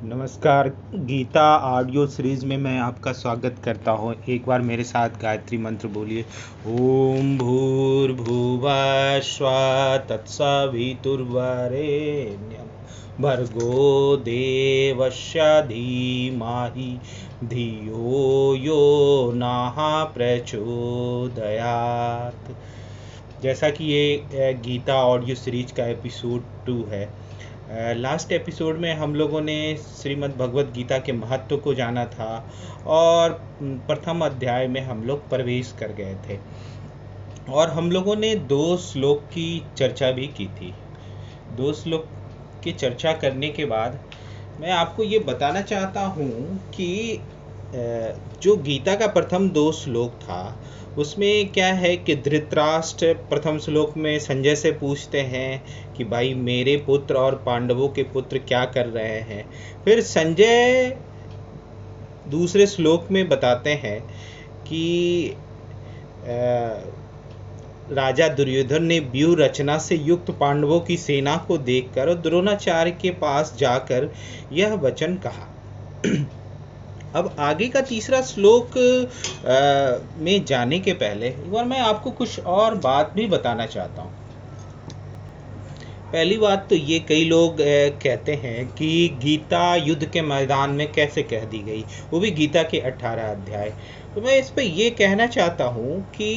नमस्कार। Gita audio series में मैं आपका स्वागत करता हूँ। एक बार मेरे साथ गायत्री मंत्र बोलिए। ओम भूर्भुवः स्वः तत्सवितुर्वरेण्यं भर्गो देवस्य धीमहि धियो यो नः प्रचोदयात्। जैसा कि ये गीता ऑडियो सीरीज का एपिसोड 2 है। लास्ट एपिसोड में हम लोगों ने श्रीमद् भगवत गीता के महत्व को जाना था और प्रथम अध्याय में हम लोग प्रवेश कर गए थे और हम लोगों ने 2 श्लोक की चर्चा भी की थी। 2 श्लोक की चर्चा करने के बाद मैं आपको ये बताना चाहता हूँ कि जो गीता का प्रथम 2 श्लोक था उसमें क्या है कि धृतराष्ट्र प्रथम श्लोक में संजय से पूछते हैं कि भाई मेरे पुत्र और पांडवों के पुत्र क्या कर रहे हैं। फिर संजय दूसरे श्लोक में बताते हैं कि राजा दुर्योधन ने व्यूह रचना से युक्त पांडवों की सेना को देखकर और द्रोणाचार्य के पास जाकर यह वचन कहा। अब आगे का तीसरा श्लोक में जाने के पहले एक बार मैं आपको कुछ और बात भी बताना चाहता हूँ। पहली बात तो ये, कई लोग कहते हैं कि गीता युद्ध के मैदान में कैसे कह दी गई, वो भी गीता के 18 अध्याय। तो मैं इस पे ये कहना चाहता हूँ कि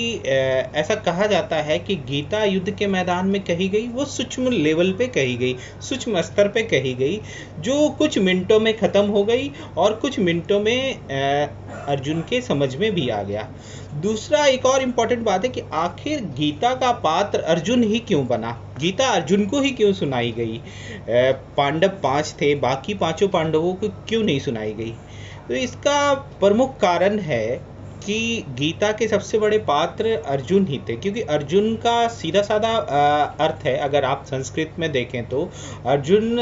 ऐसा कहा जाता है कि गीता युद्ध के मैदान में कही गई, वो सूक्ष्म लेवल पे कही गई, सूक्ष्म स्तर पे कही गई, जो कुछ मिनटों में ख़त्म हो गई और कुछ मिनटों में अर्जुन के समझ में भी आ गया। दूसरा एक और इम्पॉर्टेंट बात है कि आखिर गीता का पात्र अर्जुन ही क्यों बना, गीता अर्जुन को ही क्यों सुनाई गई। पांडव 5 थे, बाकी 5 पांडवों को क्यों नहीं सुनाई गई। तो इसका प्रमुख कारण है कि गीता के सबसे बड़े पात्र अर्जुन ही थे, क्योंकि अर्जुन का सीधा साधा अर्थ है, अगर आप संस्कृत में देखें तो अर्जुन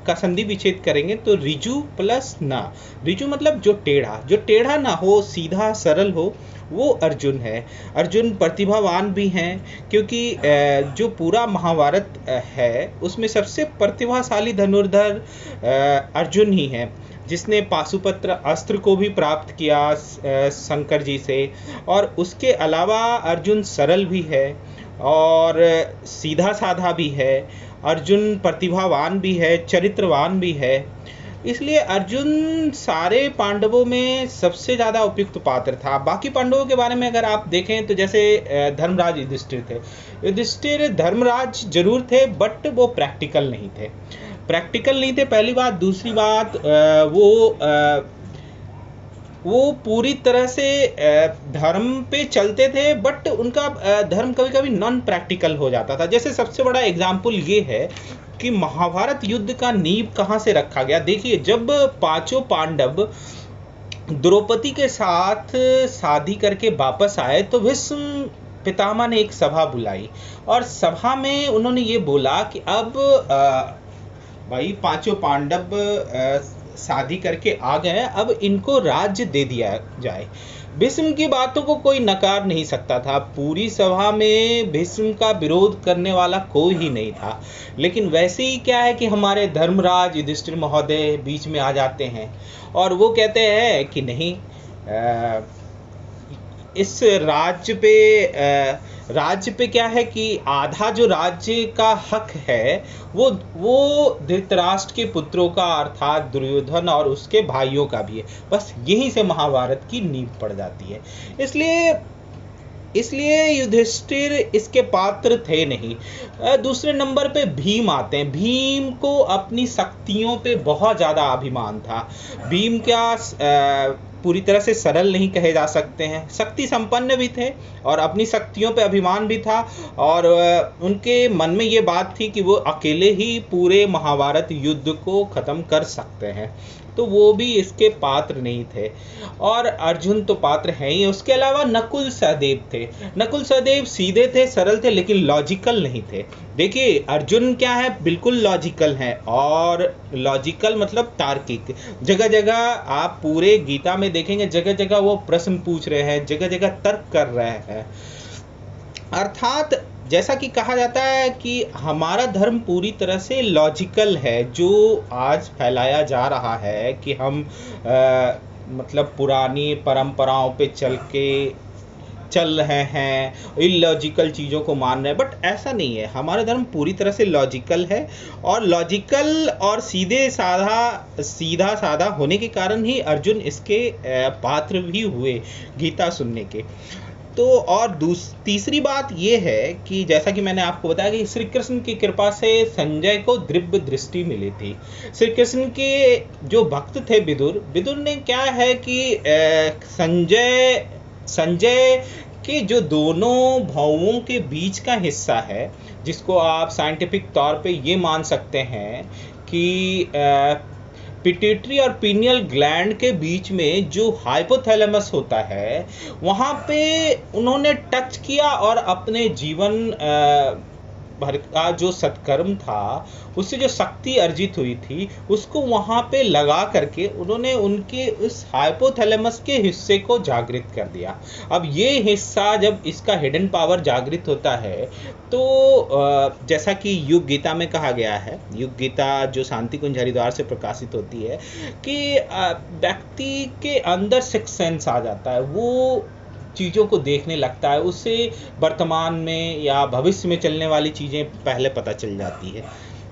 का संधि विच्छेद करेंगे तो रिजु प्लस ना। रिजु मतलब जो टेढ़ा ना हो, सीधा सरल हो, वो अर्जुन है। अर्जुन प्रतिभावान भी हैं, क्योंकि जो पूरा महाभारत है उसमें सबसे प्रतिभाशाली धनुर्धर अर्जुन ही है, जिसने पाशुपत्र अस्त्र को भी प्राप्त किया शंकर जी से। और उसके अलावा अर्जुन सरल भी है और सीधा साधा भी है। अर्जुन प्रतिभावान भी है, चरित्रवान भी है। इसलिए अर्जुन सारे पांडवों में सबसे ज़्यादा उपयुक्त पात्र था। बाकी पांडवों के बारे में अगर आप देखें तो जैसे धर्मराज युधिष्ठिर थे। युधिष्ठिर धर्मराज जरूर थे, बट वो प्रैक्टिकल नहीं थे। पहली बात। दूसरी बात, वो पूरी तरह से धर्म पे चलते थे, बट उनका धर्म कभी कभी नॉन प्रैक्टिकल हो जाता था। जैसे सबसे बड़ा एग्जाम्पल ये है कि महाभारत युद्ध का नींव कहाँ से रखा गया। देखिए, जब 5 पांडव द्रौपदी के साथ शादी करके वापस आए तो भीष्म पितामह ने एक सभा बुलाई और सभा में उन्होंने ये बोला कि अब भाई 5 पांडव शादी करके आ गए, अब इनको राज्य दे दिया जाए। भीष्म की बातों को कोई नकार नहीं सकता था। पूरी सभा में भीष्म का विरोध करने वाला कोई ही नहीं था। लेकिन वैसे ही क्या है कि हमारे धर्मराज युधिष्ठिर महोदय बीच में आ जाते हैं और वो कहते हैं कि नहीं, इस राज्य पे क्या है कि आधा जो राज्य का हक है वो धृतराष्ट्र के पुत्रों का, अर्थात दुर्योधन और उसके भाइयों का भी है। बस यहीं से महाभारत की नींव पड़ जाती है। इसलिए युधिष्ठिर इसके पात्र थे नहीं। दूसरे नंबर पे भीम आते हैं। भीम को अपनी शक्तियों पे बहुत ज़्यादा अभिमान था। भीम क्या पूरी तरह से सरल नहीं कहे जा सकते हैं, शक्ति संपन्न भी थे और अपनी शक्तियों पे अभिमान भी था। और उनके मन में ये बात थी कि वो अकेले ही पूरे महाभारत युद्ध को ख़त्म कर सकते हैं, तो वो भी इसके पात्र नहीं थे। और अर्जुन तो पात्र हैं ही। उसके अलावा नकुल सहदेव थे। नकुल सहदेव सीधे थे, सरल थे, लेकिन लॉजिकल नहीं थे। देखिए, अर्जुन क्या है, बिल्कुल लॉजिकल है, और लॉजिकल मतलब तार्किक। जगह जगह आप पूरे गीता में देखेंगे, जगह जगह वो प्रश्न पूछ रहे हैं, जगह जगह तर्क कर रहे हैं। अर्थात जैसा कि कहा जाता है कि हमारा धर्म पूरी तरह से लॉजिकल है, जो आज फैलाया जा रहा है कि हम मतलब पुरानी परंपराओं पे चल रहे हैं, इलॉजिकल चीज़ों को मान रहे हैं, बट ऐसा नहीं है। हमारा धर्म पूरी तरह से लॉजिकल है, और लॉजिकल और सीधा साधा होने के कारण ही अर्जुन इसके पात्र भी हुए गीता सुनने के। तो और तीसरी बात ये है कि जैसा कि मैंने आपको बताया कि श्री कृष्ण की कृपा से संजय को दिव्य दृष्टि मिली थी। श्री कृष्ण के जो भक्त थे विदुर ने क्या है कि संजय के जो दोनों भावों के बीच का हिस्सा है, जिसको आप साइंटिफिक तौर पे ये मान सकते हैं कि पिट्यूटरी और पीनियल ग्लैंड के बीच में जो हाइपोथैलेमस होता है, वहाँ पे उन्होंने टच किया और अपने जीवन भर का जो सत्कर्म था, उससे जो शक्ति अर्जित हुई थी, उसको वहाँ पे लगा करके उन्होंने उनके उस हाइपोथैलेमस के हिस्से को जागृत कर दिया। अब ये हिस्सा जब इसका हिडन पावर जागृत होता है, तो जैसा कि युग गीता में कहा गया है, युग गीता जो शांति कुंज हरिद्वार से प्रकाशित होती है, कि व्यक्ति के अंदर सिक्स सेंस आ जाता है, वो चीज़ों को देखने लगता है, उससे वर्तमान में या भविष्य में चलने वाली चीज़ें पहले पता चल जाती है।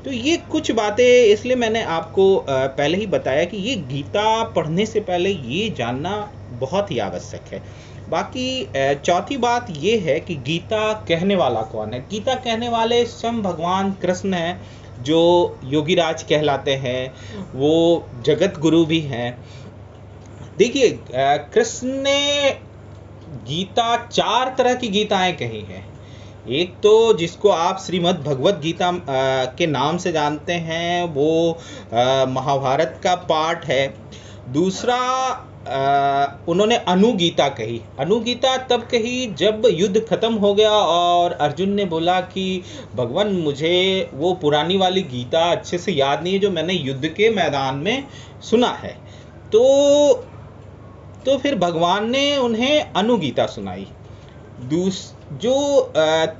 तो ये कुछ बातें इसलिए मैंने आपको पहले ही बताया कि ये गीता पढ़ने से पहले ये जानना बहुत ही आवश्यक है। बाकी चौथी बात ये है कि गीता कहने वाला कौन है। गीता कहने वाले स्वयं भगवान कृष्ण हैं, जो योगीराज कहलाते हैं, वो जगत गुरु भी हैं। देखिए, कृष्ण ने गीता 4 तरह की गीताएं कही हैं। एक तो जिसको आप श्रीमद् भगवत गीता के नाम से जानते हैं, वो महाभारत का पार्ट है। दूसरा उन्होंने अनुगीता कही। अनुगीता तब कही जब युद्ध खत्म हो गया और अर्जुन ने बोला कि भगवान, मुझे वो पुरानी वाली गीता अच्छे से याद नहीं है जो मैंने युद्ध के मैदान में सुना है। तो फिर भगवान ने उन्हें अनुगीता सुनाई। जो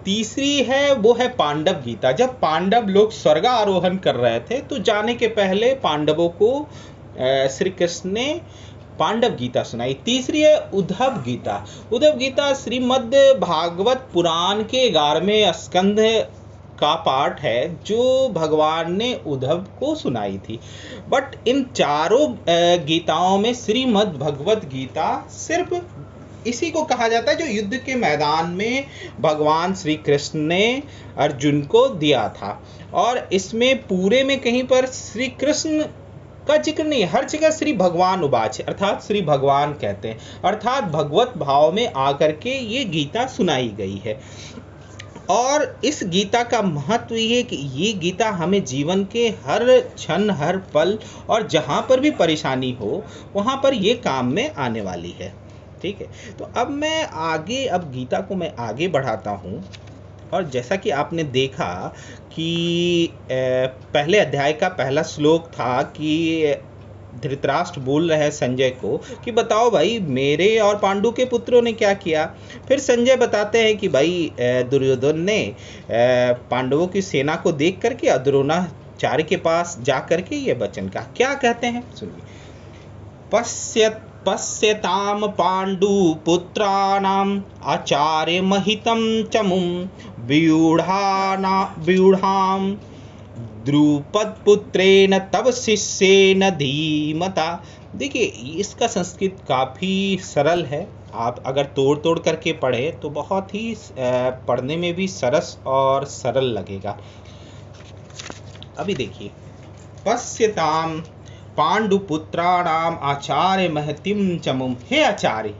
तीसरी है वो है पांडव गीता। जब पांडव लोग स्वर्ग आरोहण कर रहे थे, तो जाने के पहले पांडवों को श्री कृष्ण ने पांडव गीता सुनाई। तीसरी है उद्धव गीता। उद्धव गीता श्रीमद् भागवत पुराण के 11वें स्कंध का पाठ है, जो भगवान ने उद्धव को सुनाई थी। बट इन चारों गीताओं में श्रीमद् भगवत गीता सिर्फ इसी को कहा जाता है जो युद्ध के मैदान में भगवान श्री कृष्ण ने अर्जुन को दिया था। और इसमें पूरे में कहीं पर श्री कृष्ण का जिक्र नहीं, हर जगह श्री भगवान उवाच, अर्थात श्री भगवान कहते हैं, अर्थात भगवत भाव में आकर के ये गीता सुनाई गई है। और इस गीता का महत्व ये कि ये गीता हमें जीवन के हर क्षण, हर पल और जहाँ पर भी परेशानी हो, वहाँ पर ये काम में आने वाली है। ठीक है, तो अब गीता को मैं आगे बढ़ाता हूँ। और जैसा कि आपने देखा कि पहले अध्याय का पहला श्लोक था कि धृतराष्ट्र बोल रहे हैं संजय को कि बताओ भाई, मेरे और पांडु के पुत्रों ने क्या किया। फिर संजय बताते हैं कि भाई दुर्योधन ने पांडवों की सेना को देख करके द्रोणाचार्य के पास जा करके ये वचन कहा। क्या कहते हैं सुनिए। पश्यताम पांडु पुत्राणाम आचार्य महितं चमुम व्यूढ़ाम द्रुपद पुत्रेण तव शिष्येन धीमता। देखिए, इसका संस्कृत काफ़ी सरल है। आप अगर तोड़ करके पढ़े तो बहुत ही पढ़ने में भी सरस और सरल लगेगा। अभी देखिए, पश्यताम पांडुपुत्राणाम आचार्य महतिम चमुम। हे आचार्य,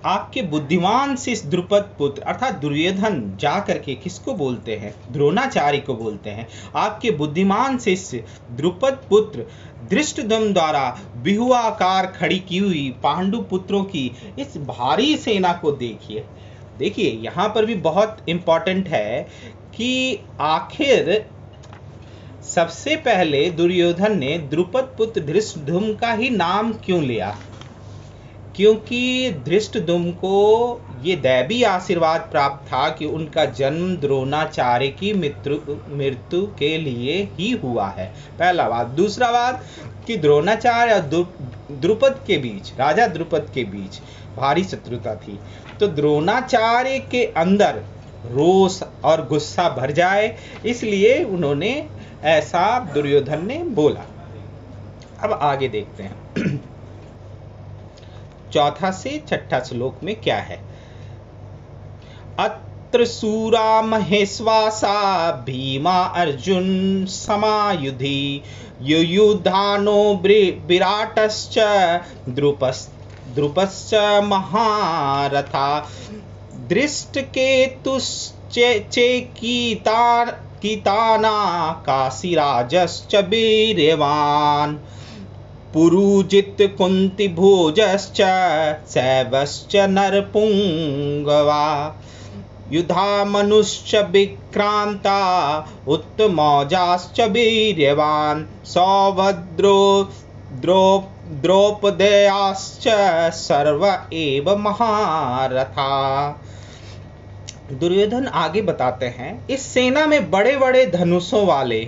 आपके बुद्धिमान शिष्य द्रुपद पुत्र अर्थात दुर्योधन जा करके किसको बोलते हैं? द्रोणाचार्य को बोलते हैं। आपके बुद्धिमान शिष्य द्रुपद पुत्र धृष्टद्युम्न द्वारा व्यूहाकार खड़ी की हुई पांडु पुत्रों की इस भारी सेना को देखिए। देखिए, यहाँ पर भी बहुत इम्पोर्टेंट है कि आखिर सबसे पहले दुर्योधन ने द्रुपद पुत्र धृष्टद्युम्न का ही नाम क्यों लिया? क्योंकि धृष्टद्युम्न को ये दैवी आशीर्वाद प्राप्त था कि उनका जन्म द्रोणाचार्य की मृत्यु के लिए ही हुआ है। पहला बात। दूसरा बात कि द्रोणाचार्य और द्रुपद के बीच, राजा द्रुपद के बीच भारी शत्रुता थी, तो द्रोणाचार्य के अंदर रोष और गुस्सा भर जाए, इसलिए उन्होंने ऐसा दुर्योधन ने बोला। अब आगे देखते हैं चौथा से छठा श्लोक में क्या है। अत्र सूरा महेश्वासा भीमा अर्जुन समायुधि युयुधानो विराटश्च द्रुपश्च महारथा दृष्टकेतुश्चेकिताना काशीराजश्च वीर्यवान् पुरुजित कुन्तिभोजश्च शैवश्च नरपुंगवा युधामनुश्च विक्रान्ता उत्तमौजाश्च वीर्यवान् सौभद्रो द्रौपदेयाश्च सर्व एव महारथा। दुर्योधन आगे बताते हैं, इस सेना में बड़े बड़े धनुषों वाले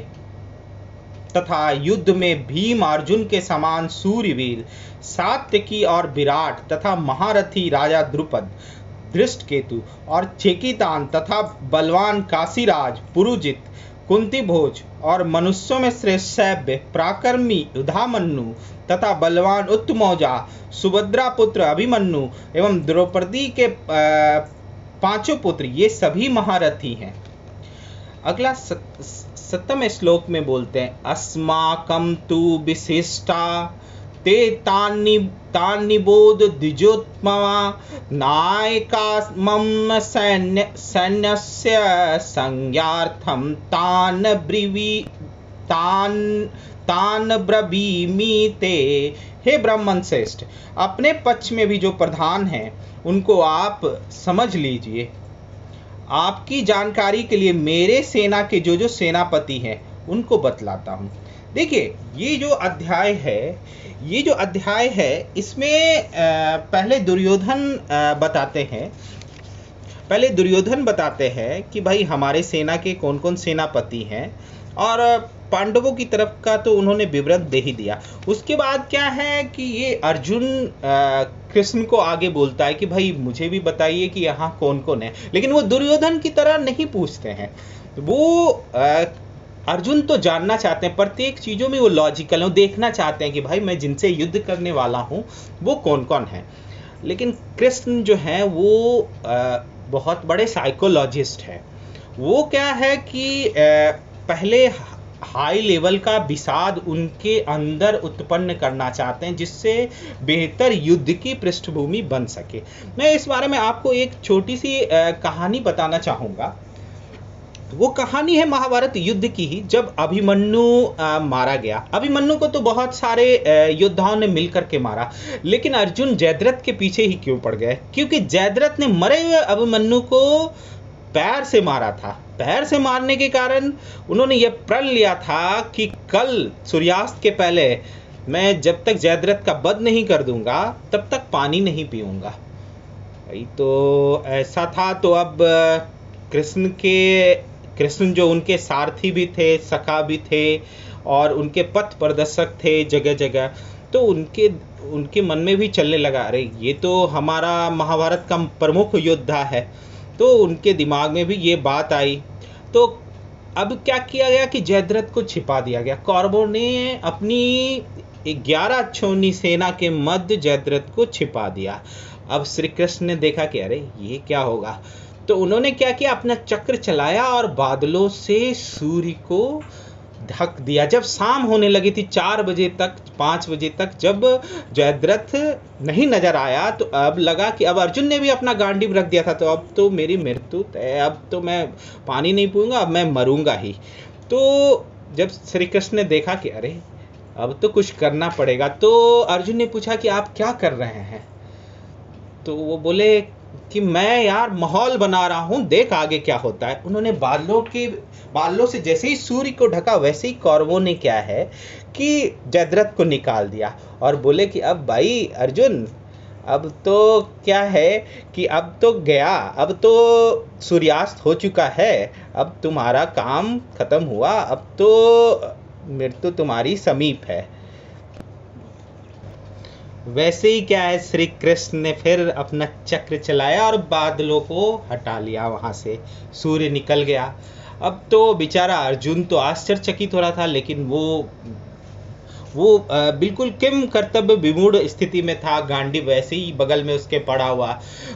तथा युद्ध में भीम अर्जुन के समान सूर्यवीर सात्यकी और विराट तथा महारथी राजा द्रुपद, धृष्टकेतु और चेकितान तथा बलवान काशीराज, पुरुजित, कुंतीभोज और मनुष्यों में श्रेष्ठ सैव्य, पराक्रमी युधामन्यु तथा बलवान उत्तमौजा, सुभद्रा पुत्र अभिमन्यु एवं द्रौपदी के पांचों पुत्र, ये सभी महारथी हैं। अगला 7वें श्लोक में बोलते हैं, अस्माकं तु विशिष्टा ते तान्निबोध द्विजोत्तमा नायका मम सैन्यस्य संज्ञार्थं तान ब्रवीमि ते। हे ब्राह्मण श्रेष्ठ, अपने पक्ष में भी जो प्रधान हैं उनको आप समझ लीजिए। आपकी जानकारी के लिए मेरे सेना के जो सेनापति हैं उनको बतलाता हूँ। देखिए, ये जो अध्याय है इसमें पहले दुर्योधन बताते हैं कि भाई हमारे सेना के कौन कौन सेनापति हैं, और पांडवों की तरफ का तो उन्होंने विवरण दे ही दिया। उसके बाद क्या है कि ये अर्जुन कृष्ण को आगे बोलता है कि भाई मुझे भी बताइए कि यहाँ कौन कौन है, लेकिन वो दुर्योधन की तरह नहीं पूछते हैं। वो अर्जुन तो जानना चाहते हैं, प्रत्येक चीज़ों में वो लॉजिकल है, वो देखना चाहते हैं कि भाई मैं जिनसे युद्ध करने वाला हूँ वो कौन कौन है। लेकिन कृष्ण जो है वो बहुत बड़े साइकोलॉजिस्ट है। वो क्या है कि पहले हाई लेवल का विषाद उनके अंदर उत्पन्न करना चाहते हैं, जिससे बेहतर युद्ध की पृष्ठभूमि बन सके। मैं इस बारे में आपको एक छोटी सी कहानी बताना चाहूँगा। वो कहानी है महाभारत युद्ध की ही, जब अभिमन्यु मारा गया। अभिमन्यु को तो बहुत सारे योद्धाओं ने मिलकर के मारा, लेकिन अर्जुन जयद्रथ के पीछे ही क्यों पड़ गए? क्योंकि जयद्रथ ने मरे हुए अभिमन्यु को पैर से मारा था। पैर से मारने के कारण उन्होंने ये प्रण लिया था कि कल सूर्यास्त के पहले मैं जब तक जयद्रथ का वध नहीं कर दूंगा तब तक पानी नहीं पीऊंगा। तो ऐसा था। तो अब कृष्ण जो उनके सारथी भी थे, सखा भी थे और उनके पथ प्रदर्शक थे जगह जगह, तो उनके मन में भी चलने लगा, अरे ये तो हमारा महाभारत का प्रमुख योद्धा है। तो उनके दिमाग में भी ये बात आई। तो अब क्या किया गया कि जयद्रथ को छिपा दिया गया। कौरवों ने अपनी 11 अक्षौहिणी सेना के मध्य जयद्रथ को छिपा दिया। अब श्री कृष्ण ने देखा कि अरे ये क्या होगा, तो उन्होंने क्या किया, अपना चक्र चलाया और बादलों से सूर्य को ढक दिया। जब शाम होने लगी थी 4 बजे तक, 5 बजे तक, जब जयद्रथ नहीं नजर आया, तो अब लगा कि अब अर्जुन ने भी अपना गांडीव रख दिया था, तो अब तो मेरी मृत्यु है, अब तो मैं पानी नहीं पीऊंगा, अब मैं मरूंगा ही। तो जब श्री कृष्ण ने देखा कि अरे अब तो कुछ करना पड़ेगा, तो अर्जुन ने पूछा कि आप क्या कर रहे हैं? तो वो बोले कि मैं यार माहौल बना रहा हूं, देख आगे क्या होता है। उन्होंने बालों से जैसे ही सूर्य को ढका, वैसे ही कौरवों ने क्या है कि जयद्रथ को निकाल दिया और बोले कि अब भाई अर्जुन, अब तो क्या है कि अब तो गया, अब तो सूर्यास्त हो चुका है, अब तुम्हारा काम खत्म हुआ, अब तो मृत्यु तुम्हारी समीप है। वैसे ही क्या है, श्री कृष्ण ने फिर अपना चक्र चलाया और बादलों को हटा लिया वहां से, सूर्य निकल गया। अब तो बेचारा अर्जुन तो आश्चर्यचकित हो रहा था, लेकिन वो बिल्कुल किम कर्तव्य विमूढ़ स्थिति में था, गांडी वैसे ही बगल में उसके पड़ा हुआ।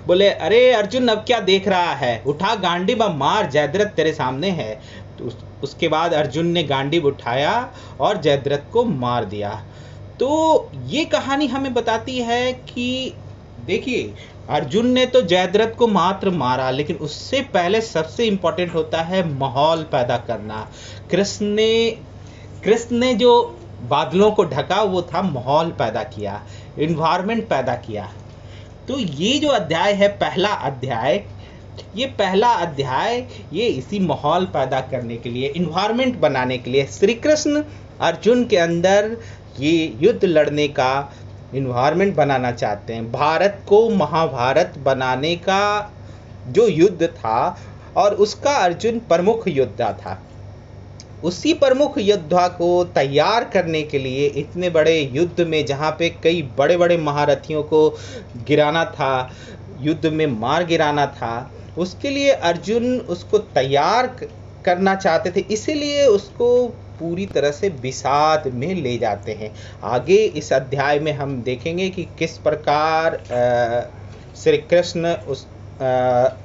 बोले, अरे अर्जुन अब क्या देख रहा है, उठा गांडीव मार, जयद्रथ तेरे सामने है। तो उसके बाद अर्जुन ने गांडीव उठाया और जयद्रथ को मार दिया। तो ये कहानी हमें बताती है कि देखिए, अर्जुन ने तो जयद्रथ को मात्र मारा, लेकिन उससे पहले सबसे इंपॉर्टेंट होता है माहौल पैदा करना। कृष्ण ने जो बादलों को ढका वो था माहौल पैदा किया, इन्वायरमेंट पैदा किया। तो ये जो अध्याय है, पहला अध्याय ये इसी माहौल पैदा करने के लिए, इन्वायरमेंट बनाने के लिए श्री कृष्ण अर्जुन के अंदर ये युद्ध लड़ने का इन्वायरमेंट बनाना चाहते हैं। भारत को महाभारत बनाने का जो युद्ध था, और उसका अर्जुन प्रमुख योद्धा था। उसी प्रमुख योद्धा को तैयार करने के लिए इतने बड़े युद्ध में, जहाँ पे कई बड़े बड़े महारथियों को गिराना था, युद्ध में मार गिराना था, उसके लिए अर्जुन उसको तैयार करना चाहते थे। इसीलिए उसको पूरी तरह से विषाद में ले जाते हैं। आगे इस अध्याय में हम देखेंगे कि किस प्रकार श्री कृष्ण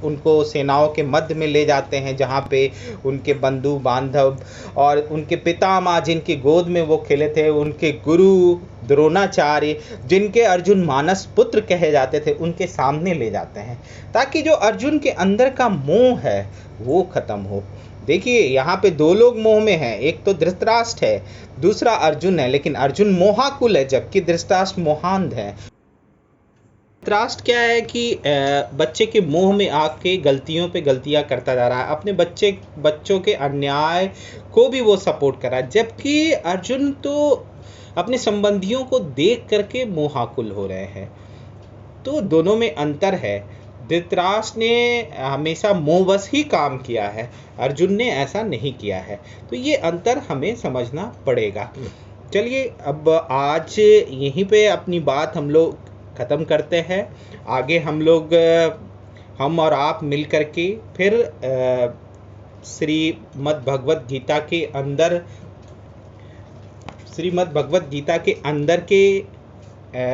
उनको सेनाओं के मध्य में ले जाते हैं, जहाँ पे उनके बंधु बांधव और उनके पितामह जिनकी गोद में वो खेले थे, उनके गुरु द्रोणाचार्य जिनके अर्जुन मानस पुत्र कहे जाते थे, उनके सामने ले जाते हैं, ताकि जो अर्जुन के अंदर का मोह है वो खत्म हो। देखिए, यहाँ पे दो लोग मोह में हैं, एक तो धृतराष्ट्र है, दूसरा अर्जुन है। लेकिन अर्जुन मोहाकुल है, जबकि धृतराष्ट्र मोहांध है। धृतराष्ट्र क्या है कि बच्चे के मोह में आके गलतियों पे गलतियां करता जा रहा है, अपने बच्चों के अन्याय को भी वो सपोर्ट कर रहा है, जबकि अर्जुन तो अपने संबंधियों को देख करके मोहाकुल हो रहे हैं। तो दोनों में अंतर है। धृतराष्ट्र ने हमेशा मोहवश ही काम किया है, अर्जुन ने ऐसा नहीं किया है। तो ये अंतर हमें समझना पड़ेगा। चलिए, अब आज यहीं पे अपनी बात हम लोग ख़त्म करते हैं। आगे हम और आप मिल करके फिर श्रीमद् भगवत गीता के अंदर के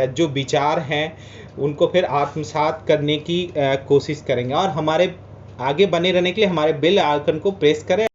जो विचार हैं उनको फिर आत्मसात करने की कोशिश करेंगे। और हमारे आगे बने रहने के लिए हमारे बेल आइकन को प्रेस करें।